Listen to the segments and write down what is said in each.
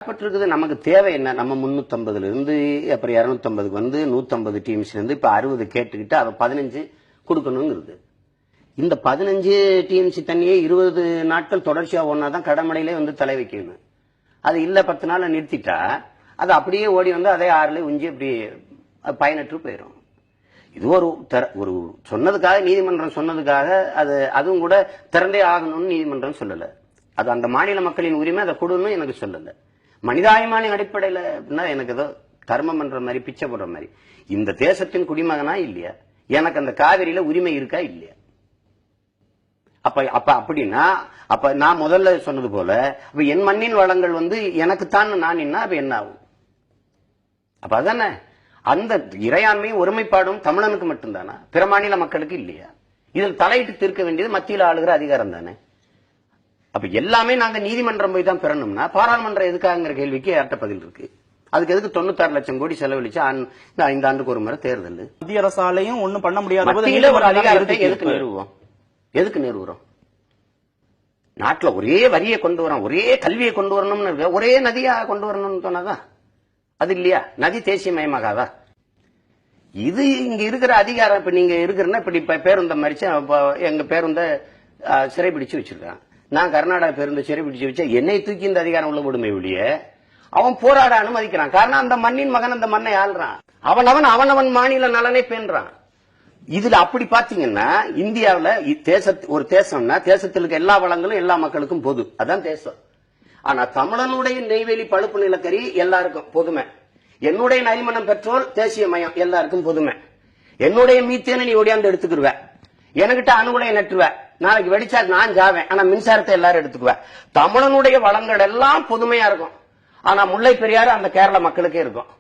இருக்குது. நமக்கு தேவை என்ன? நம்ம 350 இருந்து அப்புறம் 250 வந்து 150 டீம்ஸ்ல இருந்து இப்ப 60 கேட்டுக்கிட்டு அதை 15 கொடுக்கணுங்கிறது. இந்த 15 டீம்ஸ் தண்ணியே 20 நாட்கள் தொடர்ச்சியா ஒன்னாதான் கடமடையிலே வந்து தலை வைக்கணும். அது இல்ல 10 நாள் நிறுத்திட்டா அது அப்படியே ஓடி வந்து அதே ஆறுல உஞ்சி அப்படி பயனற்று போயிடும். இது ஒரு சொன்னதுக்காக நீதிமன்றம் சொன்னதுக்காக அதுவும் கூட திறந்தே ஆகணும்னு நீதிமன்றம் சொல்லல. அது அந்த மாநில மக்களின் உரிமை, அதை கொடுன்னு எனக்கு சொல்லல. மனிதாயமான அடிப்படையில அப்படின்னா எனக்கு ஏதோ தர்மம் பண்ற மாதிரி, பிச்சை போடுற மாதிரி. இந்த தேசத்தின் குடிமகனா இல்லையா? எனக்கு அந்த காவிரியில உரிமை இருக்கா இல்லையா? அப்படின்னா அப்ப நான் முதல்ல சொன்னது போல அப்ப என் மண்ணின் வளங்கள் வந்து எனக்குத்தான் நான் என்ன ஆகும்? அப்ப அதானே அந்த இறையாண்மையும் ஒருமைப்பாடும் தமிழனுக்கு மட்டும்தானா? பிற மாநில மக்களுக்கு இல்லையா? இதில் தலையிட்டு தீர்க்க வேண்டியது மத்தியில் ஆளுகிற அதிகாரம் தானே. அப்ப எல்லாமே நாங்க நீதிமன்றம் போய் தான் பெறணும்னா பாராளுமன்றம் எதுக்காங்கிற கேள்விக்கு யார்கிட்ட பதில் இருக்கு? அதுக்கு எதுக்கு 96 லட்சம் கோடி செலவழிச்சு 5 ஆண்டுக்கு ஒரு முறை தேர்தல்? மத்திய அரசாலையும் ஒண்ணும் பண்ண முடியாத ஒரு அதிகாரத்தை எதுக்கு நிறுவுவோம்? எதுக்கு நிறுவுறோம்? நாட்டுல ஒரே வரியை கொண்டு வரோம், ஒரே கல்வியை கொண்டு வரணும்னு, ஒரே நதியா கொண்டு வரணும்னு சொன்னாதான் அது இல்லையா? நதி தேசியமயமாகாதா? இது இங்க இருக்கிற அதிகாரம். இப்ப நீங்க இருக்கிறன்னா இப்படி பேருந்த மறிச்சு எங்க பேருந்த சிறைபிடிச்சு வச்சிருக்கான். நான் கர்நாடகா பேருந்து சிறைபிடிச்சு வச்சா என்னை தூக்கி இந்த அதிகாரம் உள்ள விடுமை ஒழிய அவன் போராட அனுமதிக்கிறான். காரணம் அந்த மண்ணின் மகன் அந்த மண்ணை ஆள்றான். அவனவன் மாநில நலனை பேன்றான். இதுல அப்படி பாத்தீங்கன்னா இந்தியாவில ஒரு தேசம்னா தேசத்தில் இருக்க எல்லா வளங்களும் எல்லா மக்களுக்கும் பொது, அதான் தேசம். ஆனா தமிழனுடைய நெய்வேலி பழுப்பு நிலக்கரி எல்லாருக்கும் பொதுமை, என்னுடைய நரிமணம் பெட்ரோல் தேசியமயம் எல்லாருக்கும் பொதுமை, என்னுடைய மீத்தேனை நீ ஓடியாந்து எடுத்துக்கிடுவ, என்கிட்ட அணுகுலையை நட்டுவ, நாளைக்கு வெடிச்சா நான் ஜாவேன், ஆனா மின்சாரத்தை எல்லாரும் எடுத்துக்குவேன். தமிழனுடைய வளங்கள் எல்லாம் பொதுமையா இருக்கும். ஆனா முல்லை பெரியாறு அந்த கேரள மக்களுக்கே இருக்கும்,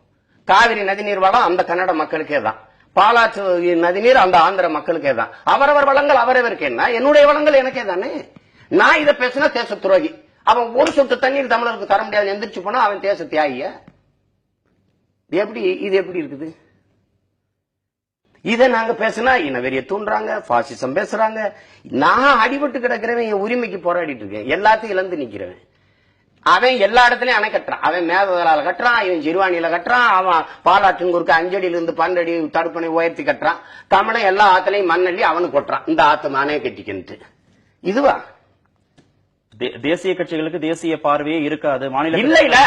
காவிரி நதிநீர் வளம் அந்த கன்னட மக்களுக்கே தான், பாலாற்று நதிநீர் அந்த ஆந்திர மக்களுக்கே தான். அவரவர் வளங்கள் அவரவருக்கு என்ன, என்னுடைய வளங்கள் எனக்கே தானே. நான் இதை பேசினா தேச துரோகி. அவன் ஒரு சொட்டு தண்ணீர் தமிழருக்கு தர முடியாது எந்திரிச்சு போனா அவன் தேச தியாகிய. இது எப்படி இருக்குது? இதை நாங்க பேசினா இனவெறிய தூண்டுறாங்க, பாசிசம் பேசுறாங்க. நான் அடிபட்டு கிடக்கிறவன் என் உரிமைக்கு போராடிட்டு இருக்கேன், எல்லாத்தையும் இழந்து நிக்கிறவன். அவன் எல்லா இடத்துலயும் அணை கட்டுறான். அவன் மேகதால கட்டுறான், இவன் சிறுவாணியில கட்டுறான், அவன் பாலாற்றின் குறுக்க 5 அடியில இருந்து 12 அடி தடுப்பணை உயர்த்தி கட்டுறான். தமிழன் எல்லா ஆத்துலையும் மண்ணள்ளி அவனுக்கு கொட்டுறான், இந்த ஆத்து அணையை கட்டிக்கிட்டு. இதுவா தேசிய கட்சிகளுக்கு தேசிய பார்வையே இருக்காது? மாநில இல்ல இல்ல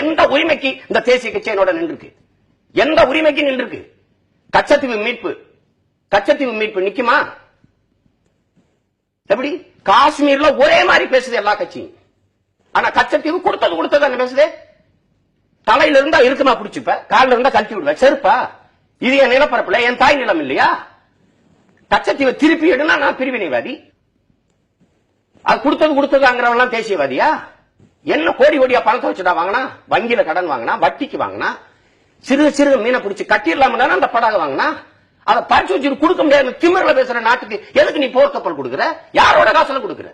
எந்த உரிமைக்கு இந்த தேசிய கட்சி என்னோட நின்றுருக்கு? எந்த உரிமைக்கு நின்றுருக்கு? கச்சத்தீவு மீட்பு நிக்குமா? எப்படி காஷ்மீர்ல ஒரே மாதிரி பேசுது எல்லா கட்சியும், ஆனா கச்சத்தீவு கொடுத்தது பேசுதே. தலையில இருந்தா இருக்குமா பிடிச்சுப்ப, காலில் இருந்தா கழட்டி விடுவேன் செருப்பா. இது என் நிலப்பரப்புல என் தாய் நிலம் இல்லையா? கச்சத்தீவை திருப்பி எடுனா நான் பிரிவினைவாதி, அது கொடுத்ததுங்கிறவன் தேசியவாதியா? என்ன கோடியா பணத்தை வச்சுட்டா வாங்கினா, வங்கியில கடன் வாங்கினா, வட்டிக்கு வாங்கினா, சிறு மீனை பிடிச்சி கட்டிடலாம் அந்த படகு வாங்கினா, அதை பறிச்சு வச்சுட்டு கொடுக்க முடியாது திமிரில் பேசுற நாட்டுக்கு எதுக்கு நீ போர்க்கப்பல் கொடுக்குற? யாரோட காசுல கொடுக்குற?